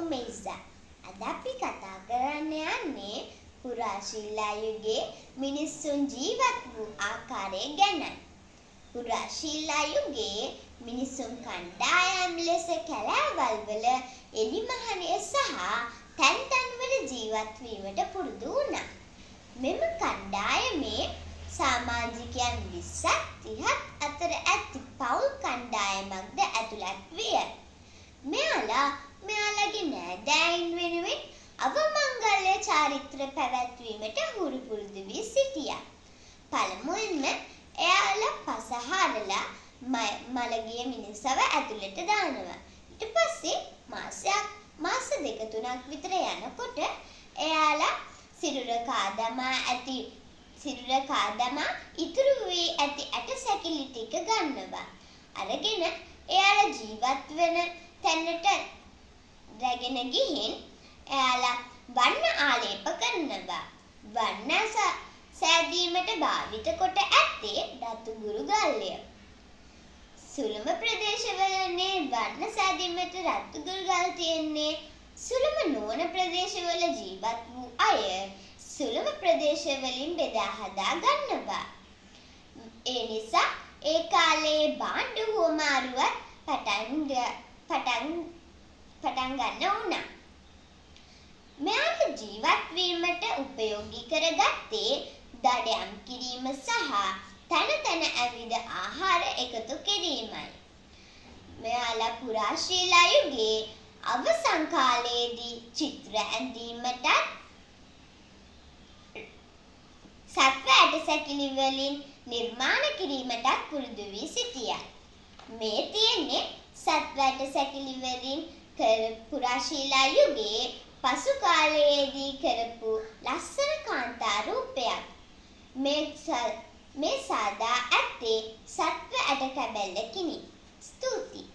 උමේසා. අද අපි කතා කරන්න යන්නේ පුරාශීලා යුගයේ මිනිසුන් ජීවත් වූ ආකාරය ගැන. පුරාශීලා යුගයේ මිනිසුන් කණ්ඩායම් ලෙස කැලෑවල් වල එළිමහනය සහ තැන් තැන්වල ජීවත් වීමට පුරුදු වුණා. මෙම කණ්ඩායමේ සමාජිකයන් 20ක් 30ක් අතර ඇති පවුල් කණ්ඩායමක්ද ඇතුළත් විය. මෙයාලගේ නෑදෑයින් වෙනුවෙන් අවමංගල්‍ය චාරිත්‍ර පැවැත්වීමට හුරු පුරුදු වී සිටියා. පළමුවෙන්ම එයාලා පසහරලා මළගිය මිනිස්සව ඇතුළට දානවා. ඊට පස්සේ මාස දෙක තුනක් විතර යනකොට එයාලා සිරුර කාදමා ඉතුරු වී ඇති ඇට සැකිලි ටික ගන්නවා. අරගෙන එයාලා ජීවත් වෙන තැනට රැගෙන ගිහින් එයාලා වර්ණ ආලේප කරනවා. වර්ණ සෑදීමට භාවිත කොට ඇත්තේ රතුගුරු ගල්ය. සුළුම ප්‍රදේශවලනේ වර්ණ සෑදීමට රතුගුරු ගල් තියෙන්නේ. සුළුම නොවන ප්‍රදේශවල ජීවත් වූ අය සුළුම ප්‍රදේශවලින් බෙදා හදා ගන්නවා. ඒ නිසා ඒ කාලේ බාණ්ඩු හුවමාරුවත් පටන් ගන්න වුණා. මෙයාට ජීවත් වීමට උපයෝගී කරගත්තේ දඩයම් කිරීම සහ තන තන ඇවිද ආහාර එකතු කිරීමයි. මෙයාලා පුරාශීලා යුගයේ අවසන් කාලයේදී චිත්‍ර ඇඳීමට සත්ව ඇටසැකිලි වලින් නිර්මාණ කිරීමටත් පුරුදු වී සිටියා. මේ තියෙන්නේ සත්ව ඇටසැකිලි වලින් පුරාශීලා යුගයේ පසු කාලයේදී කරපු ලස්සන කාන්තා රූපයක්. මේ සාදා ඇත්තේ සත්ව ඇට කැබැල්ලකිනි. ස්තුතියි.